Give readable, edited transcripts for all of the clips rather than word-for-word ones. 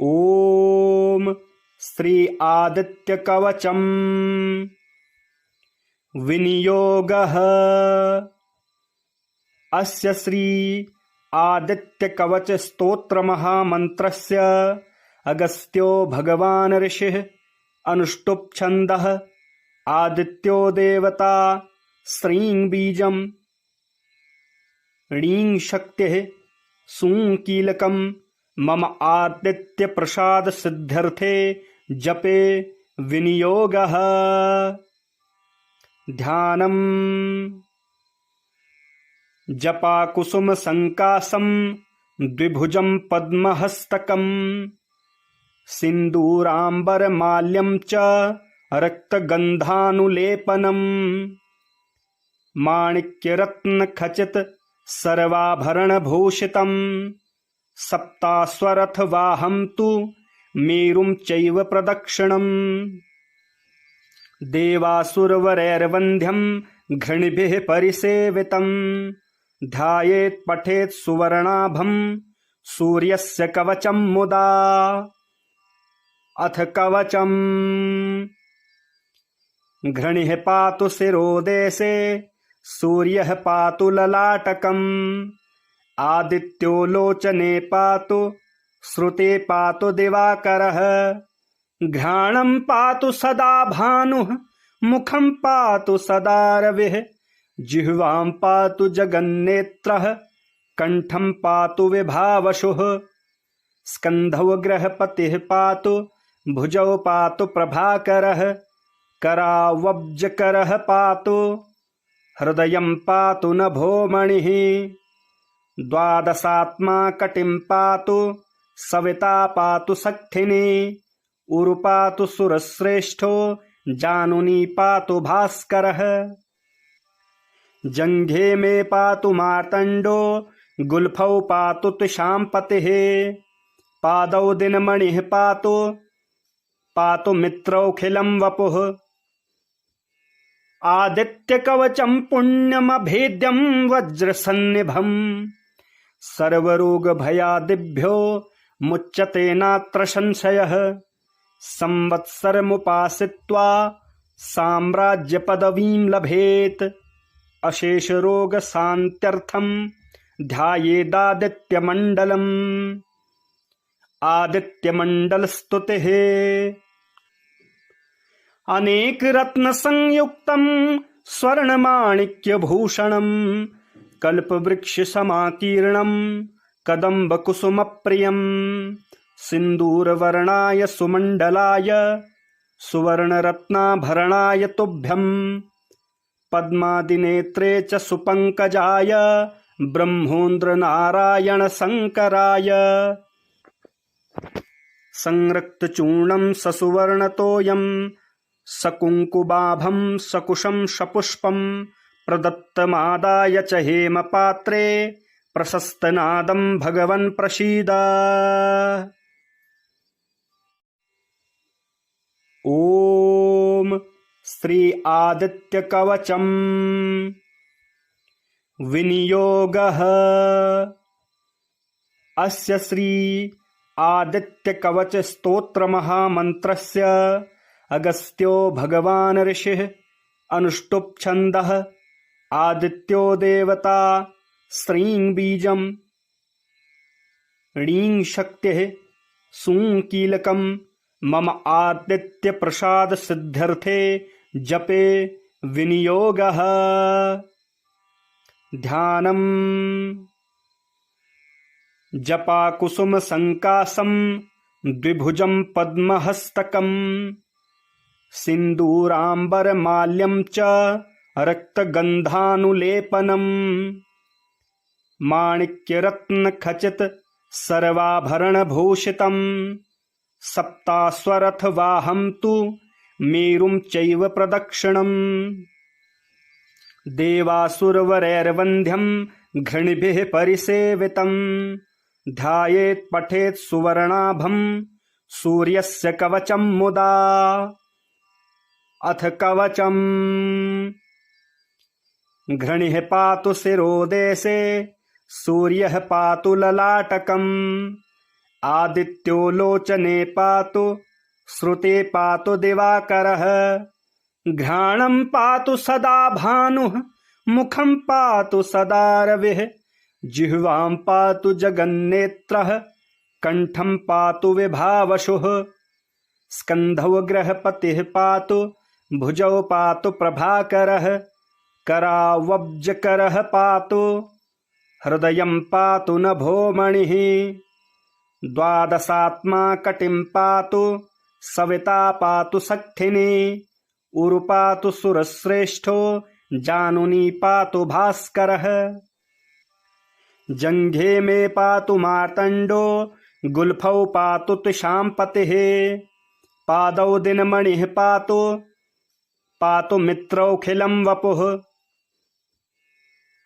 ॐ श्री आदित्य कवचम विनियोगः। अस्य श्री आदित्य कवच स्तोत्र महामन्त्रस्य अगस्त्यो भगवान् ऋषिः अनुष्टुप् छन्दः आदित्यो देवता श्रीं बीजं ह्रीं शक्तिः सूं कीलकं मम आदित्य प्रसाद सिद्ध्यर्थे जपे विनियोगः। ध्यानम् जपाकुसुम संकासं द्विभुजं पद्महस्तकं सिन्दूराम्बरमाल्यं च रक्तगन्धानुलेपनम् माणिक्यरत्नखचित सर्वाभरणभूषितं सप्तास्वरथवाहं तु मेरुं चैव प्रदक्षिणम् देवासुरवरैर्वन्ध्यं घृणिभिः परिसेवितं ध्यायेत् पठेत् सुवर्णाभं सूर्यस्य कवचं मुदा। अथ कवचम् घृणिः पातु शिरोदेशे सूर्यः पातु ललाटकम् आदित्यो लोचने पातु श्रुते पातु दिवाकरः घ्राणं पातु सदा भानुः मुखं पातु सदा रविः जिह्वां पातु जगन्नेत्रः कंठं पातु विभावशुः स्कन्धौ ग्रहपतिः पातु भुजौ पातु प्रभाकरः करावब्जकरः पातु हृदयं पातु नभोमणिः द्वादशात्मा कटिं पातु सविता पातु सख्थिनी उरु पातु सुरश्रेष्ठो जानुनी पातु भास्करः जङ्घे मे पातु मार्तण्डो गुल्फौ पातु त्विषाम्पतिः पादौ दिनमणिः पातु पातु मित्रौखिलं वपुः आदित्यकवचं पुण्यमभेद्यं वज्रसन्निभं सर्वरोगभयादिभ्यो मुच्यते नात्र संशयः संवत्सरमुपासित्वा साम्राज्यपदवीं लभेत् अशेषरोगशान्त्यर्थं ध्यायेदादित्यमण्डलम्। आदित्यमण्डलस्तुतिः अनेकरत्नसंयुक्तं स्वर्णमाणिक्यभूषणं कल्पवृक्षसमाकीर्णं कदम्बकुसुमप्रियं सिन्दूरवर्णाय सुमण्डलाय सुवर्णरत्नाभरणाय तुभ्यं पद्मादिनेत्रे च सुपङ्कजाय ब्रह्मोन्द्रनारायणशङ्कराय संरक्तचूर्णं ससुवर्णतोयं सकुङ्कुमाभं सकुशं सपुष्पं प्रदत्तमादाय च हेमपात्रे प्रशस्तनादं भगवन् प्रसीद। ॐ श्री आदित्य कवचम विनियोगः। अस्य श्री आदित्य कवच स्तोत्र महामन्त्रस्य अगस्त्यो भगवान् ऋषिः अनुष्टुप् छन्दः आदित्यो देवता श्रीं बीजं ह्रीं शक्तिः सूं कीलकं मम आदित्य प्रसाद सिद्ध्यर्थे जपे विनियोगः। ध्यानम् जपाकुसुम संकासं द्विभुजं पद्महस्तकं सिन्दूराम्बरमाल्यं च रक्तगन्धानुलेपनम् माणिक्यरत्नखचित सर्वाभरणभूषितं सप्तास्वरथवाहं तु मेरुं चैव प्रदक्षिणम् देवासुरवरैर्वन्ध्यं घृणिभिः परिसेवितं ध्यायेत् पठेत् सुवर्णाभं सूर्यस्य कवचं मुदा। अथ कवचम् घृणिः पातु शिरोदेशे सूर्यः पातु ललाटकम् आदित्यो लोचने पातु श्रुते पातु दिवाकरः घ्राणं पातु सदा भानुः मुखं पातु सदा रविः जिह्वां पातु जगन्नेत्रः कंठं पातु विभावशुः स्कन्धौ ग्रहपतिः पातु भुजौ पातु प्रभाकरः करावब्जकरः पातु हृदयं पातु नभोमणिः द्वादशात्मा कटिं पातु सविता पातु सख्ठिनी उरु पातु सुरश्रेष्ठो जानुनी पातु भास्करः जङ्घे मे पातु मार्तण्डो गुल्फौ पातु त्रिशाम्पतिः पादौ दिनमणिः पातु पातु मित्रौखिलं वपुः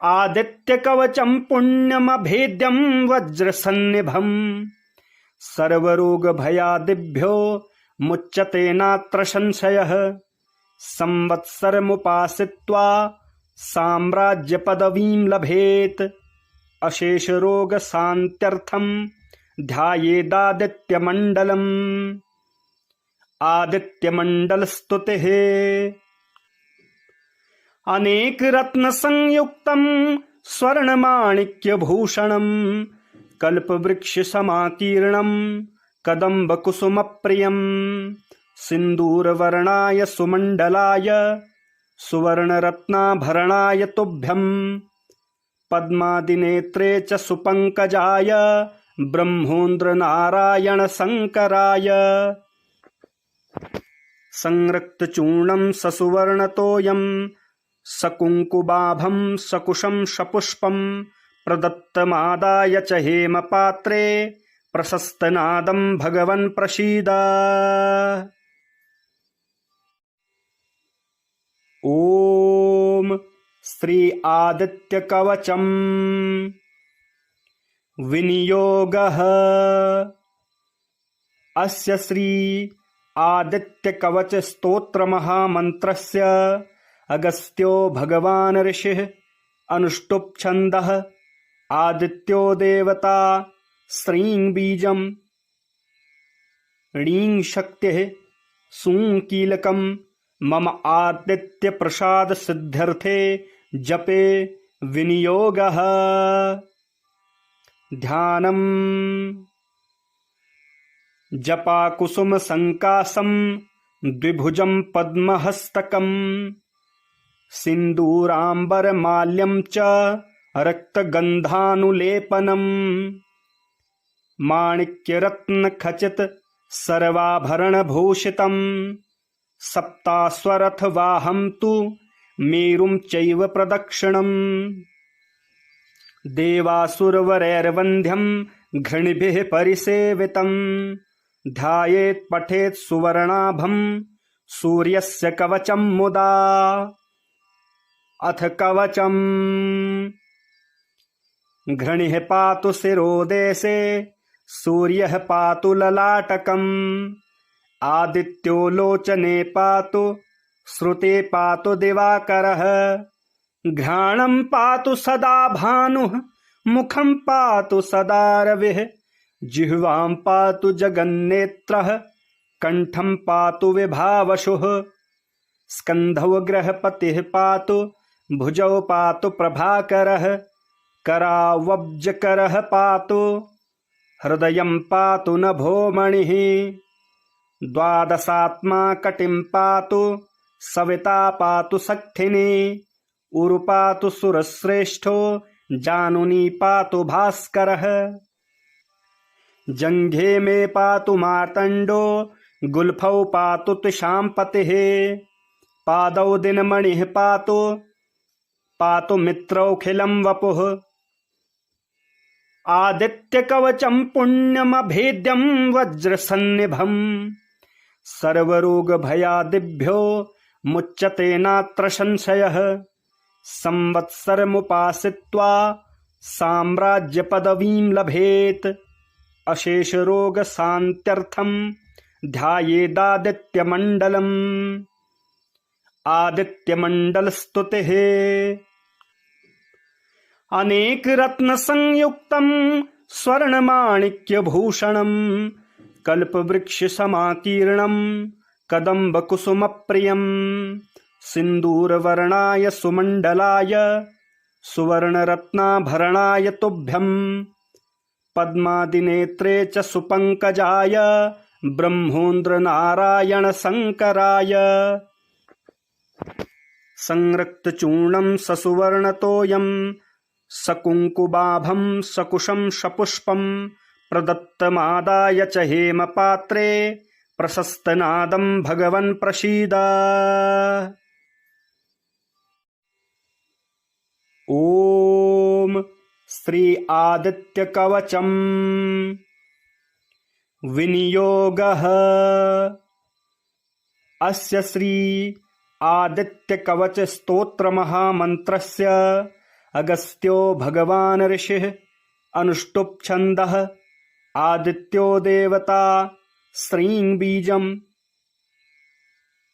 आदित्यकवचं पुण्यमभेद्यं वज्रसन्निभम् सर्वरोगभयादिभ्यो मुच्यते नात्र संशयः संवत्सरमुपासित्वा साम्राज्यपदवीं लभेत् अशेषरोगशान्त्यर्थं ध्यायेदादित्यमण्डलम् आदित्यमण्डलस्तुतिः अनेकरत्नसंयुक्तं स्वर्णमाणिक्यभूषणं कल्पवृक्षसमाकीर्णं कदम्बकुसुमप्रियं सिन्दूरवर्णाय सुमण्डलाय सुवर्णरत्नाभरणाय तुभ्यं पद्मादिनेत्रे च सुपङ्कजाय ब्रह्मोन्द्रनारायणशङ्कराय संरक्तचूर्णं ससुवर्णतोयं सकुङ्कुमाभं सकुशं सपुष्पं प्रदत्तमादाय च हेमपात्रे प्रशस्तनादं भगवन् प्रसीद ॐ श्री आदित्यकवचं विनियोगः अस्य श्री आदित्यकवच स्तोत्र महामन्त्रस्य अगस्त्यो भगवान् ऋषिः अनुष्टुप् छन्दः आदित्यो देवता श्रीं बीजं ह्रीं शक्तिः सूं कीलकं मम आदित्य प्रसाद सिद्ध्यर्थे जपे विनियोगः ध्यानम् जपाकुसुम संकासं द्विभुजं पद्महस्तकं सिन्दूराम्बरमाल्यं च रक्तगन्धानुलेपनम् माणिक्यरत्नखचित सर्वाभरणभूषितं सप्तास्वरथवाहं तु मेरुं चैव प्रदक्षिणम् देवासुरवरैर्वन्ध्यं घृणिभिः परिसेवितं ध्यायेत् पठेत् सुवर्णाभं सूर्यस्य कवचं मुदा अथ कवचम् घृणिः पातु शिरोदेशे सूर्यः पातु ललाटकम् आदित्यो लोचने पातु श्रुते पातु दिवाकरः घ्राणं पातु सदा भानुः मुखं पातु सदा रविः जिह्वां पातु जगन्नेत्रः कंठं पातु विभावशुः स्कन्धौ ग्रहपतिः पातु भुजौ पातु प्रभाकरः करावब्जकरः पातु हृदयं पातु नभोमणिः द्वादशात्मा कटिं पातु सविता पातु सख्ठिनी उरु पातु सुरश्रेष्ठो जानुनी पातु भास्करः जङ्घे मे पातु मार्तण्डो गुल्फौ पातु त्रिशाम्पतिः पादौ दिनमणिः पातु पातु मित्रौखिलं वपुः आदित्यकवचं पुण्यमभेद्यं वज्रसन्निभम् सर्वरोगभयादिभ्यो मुच्यते नात्र संशयः संवत्सरमुपासित्वा साम्राज्यपदवीं लभेत् अशेषरोगशान्त्यर्थं ध्यायेदादित्यमण्डलम् आदित्यमण्डलस्तुतिः अनेकरत्नसंयुक्तं स्वर्णमाणिक्यभूषणं कल्पवृक्षसमाकीर्णं कदम्बकुसुमप्रियं सिन्दूरवर्णाय सुमण्डलाय सुवर्णरत्नाभरणाय तुभ्यं पद्मादिनेत्रे च सुपङ्कजाय ब्रह्मोन्द्रनारायणशङ्कराय संरक्तचूर्णं ससुवर्णतोयं सकुङ्कुबाभं सकुशं सपुष्पं प्रदत्तमादाय च हेमपात्रे प्रशस्तनादं भगवन् प्रसीद। ॐ श्री आदित्यकवचम् विनियोगः। अस्य श्री आदित्यकवच स्तोत्र महामन्त्रस्य अगस्त्यो भगवान् ऋषिः अनुष्टुप् छन्दः आदित्यो देवता श्रीं बीजं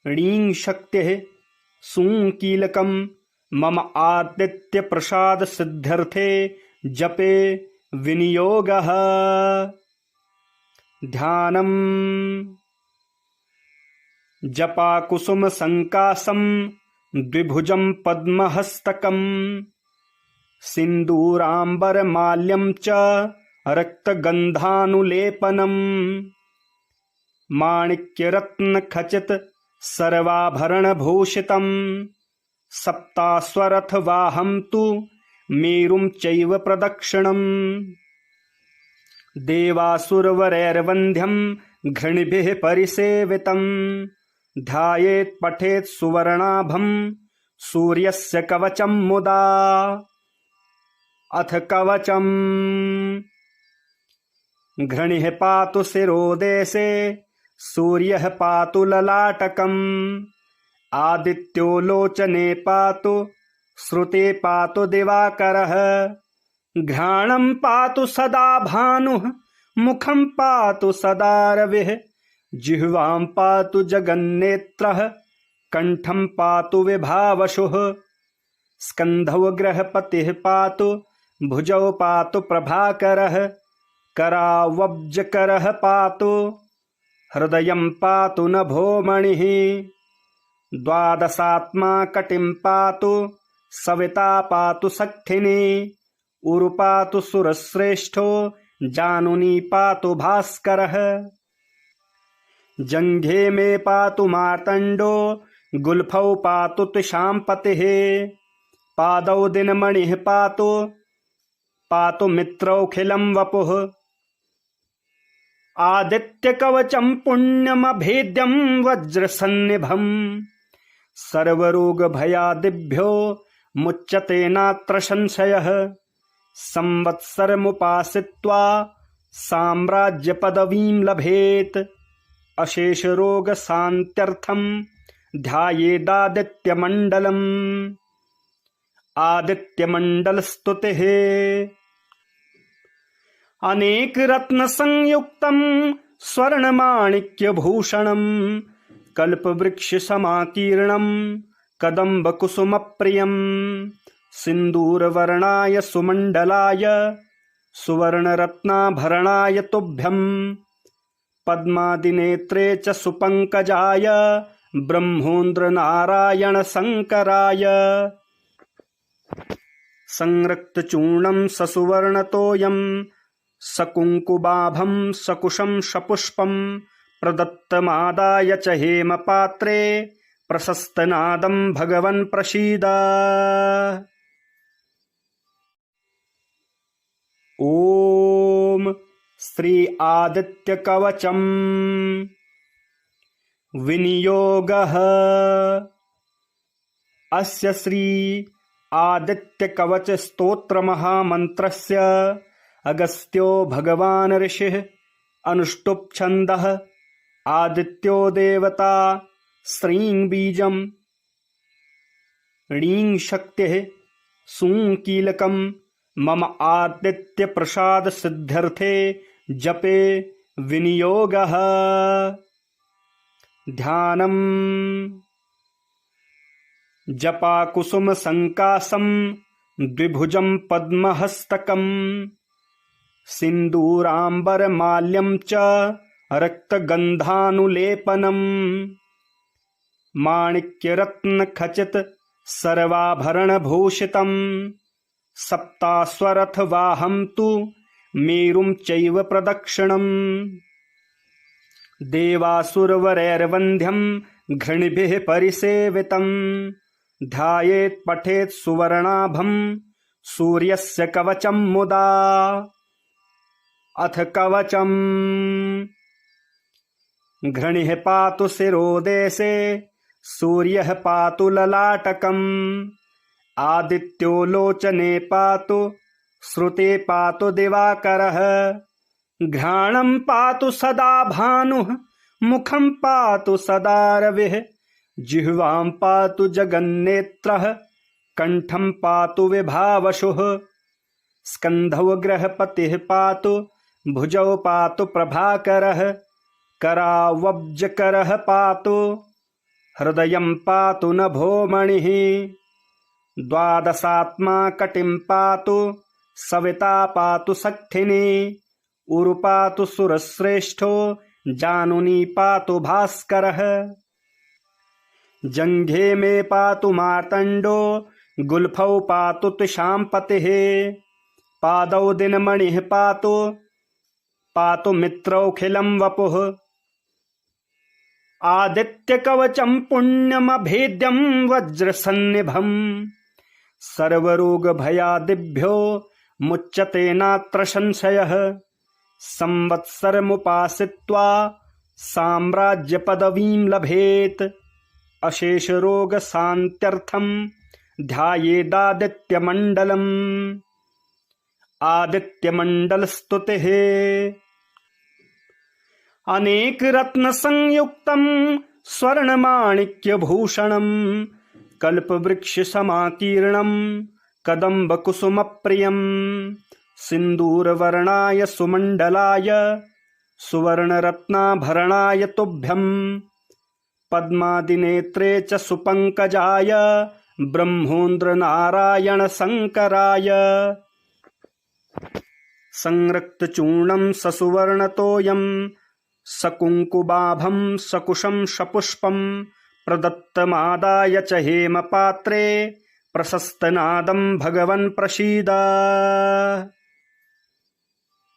ह्रीं शक्तिः सूं कीलकं मम आदित्य प्रसाद सिद्ध्यर्थे जपे विनियोगः। ध्यानम् जपाकुसुम संकासं द्विभुजं पद्महस्तकं सिन्दूराम्बरमाल्यं च रक्तगन्धानुलेपनम् माणिक्यरत्नखचित सर्वाभरणभूषितं सप्तास्वरथवाहं तु मेरुं चैव प्रदक्षिणम् देवासुरवरैर्वन्ध्यं घृणिभिः परिसेवितं ध्यायेत् पठेत् सुवर्णाभं सूर्यस्य कवचं मुदा। अथ कवचम् घृणिः पातु शिरोदेशे सूर्यः पातु ललाटकम् आदित्यो लोचने पातु श्रुते पातु दिवाकरः घ्राणं पातु सदा भानुः मुखं पातु सदा रविः जिह्वां पातु जगन्नेत्रः कंठं पातु विभावशुः स्कन्धौ गृहपतिः पातु भुजौ पातु प्रभाकरः करावब्जकरः पातु हृदयं पातु नभोमणिः द्वादशात्मा कटिं पातु सविता पातु सख्खिनी उरु पातु सुरश्रेष्ठो जानुनी पातु भास्करः जङ्घे मे पातु मार्तण्डो गुल्फौ पातु त्विषाम्पतिः पादौ दिनमणिः पातु पातु मित्रौखिलं वपुः आदित्यकवचं पुण्यमभेद्यं वज्रसन्निभं सर्वरोगभयादिभ्यो मुच्यते नात्र संशयः संवत्सरमुपासित्वा साम्राज्यपदवीं लभेत् अशेषरोगशान्त्यर्थं ध्यायेदादित्यमण्डलम् आदित्यमण्डलस्तुतिः अनेकरत्नसंयुक्तं स्वर्णमाणिक्यभूषणं कल्पवृक्षसमाकीर्णं कदम्बकुसुमप्रियं सिन्दूरवर्णाय सुमण्डलाय सुवर्णरत्नाभरणाय तुभ्यं पद्मादिनेत्रे च सुपङ्कजाय ब्रह्मोन्द्रनारायणशङ्कराय संरक्तचूर्णं ससुवर्णतोयं सकुङ्कुबाभं सकुशं सपुष्पं प्रदत्तमादाय च हेमपात्रे प्रशस्तनादं भगवन् प्रसीद। ॐ श्री आदित्यकवचम् विनियोगः। अस्य श्री आदित्यकवच स्तोत्र महामन्त्रस्य अगस्त्यो भगवान् ऋषिः अनुष्टुप् छन्दः आदित्यो देवता श्रीं बीजं ह्रीं शक्तिः सूं कीलकं मम आदित्य प्रसाद सिद्ध्यर्थे जपे विनियोगः। ध्यानम् जपाकुसुम संकासं द्विभुजं पद्महस्तकं सिन्दूराम्बरमाल्यं च रक्तगन्धानुलेपनम् माणिक्यरत्नखचित सर्वाभरणभूषितम् सप्ताश्वरथवाहं तु मेरुं चैव प्रदक्षिणम् देवासुरवरैर्वन्ध्यं घृणिभिः परिसेवितं ध्यायेत् पठेत् सुवर्णाभं सूर्यस्य कवचं मुदा अथ कवचम् घृणिः पातु शिरोदेशे सूर्यः पातु ललाटकम् आदित्यो लोचने पातु श्रुते पातु दिवाकरः घ्राणं पातु सदा भानुः मुखं पातु सदा रविः जिह्वां पातु जगन्नेत्रः कण्ठं पातु विभावशुः स्कन्धौ गृहपतिः पातु भुजौ पातु प्रभाकरः करावब्जकरः पातु हृदयं पातु नभोमणिः द्वादशात्मा कटिं पातु सविता पातु सख्थिनी उरु पातु सुरश्रेष्ठो जानुनी पातु भास्करः जङ्घे मे पातु मार्तण्डो गुल्फौ पातु तुषाम्पतिः पादौ दिनमणिः पातु पातु मित्रौखिलं वपुः आदित्यकवचं पुण्यमभेद्यं वज्रसन्निभम् सर्वरोगभयादिभ्यो मुच्यते नात्र संशयः संवत्सरमुपासित्वा साम्राज्यपदवीं लभेत् अशेषरोगशान्त्यर्थं ध्यायेदादित्यमण्डलम् आदित्यमण्डलस्तुतिः अनेकरत्नसंयुक्तं स्वर्णमाणिक्यभूषणं कल्पवृक्षसमाकीर्णं कदम्बकुसुमप्रियं सिन्दूरवर्णाय सुमण्डलाय सुवर्णरत्नाभरणाय तुभ्यं पद्मादिनेत्रे च सुपङ्कजाय ब्रह्मोन्द्रनारायणशङ्कराय संरक्तचूर्णं ससुवर्णतोयं सकुङ्कुमाभं सकुशं सपुष्पं प्रदत्तमादाय च हेमपात्रे प्रशस्तनादं भगवन् प्रसीद।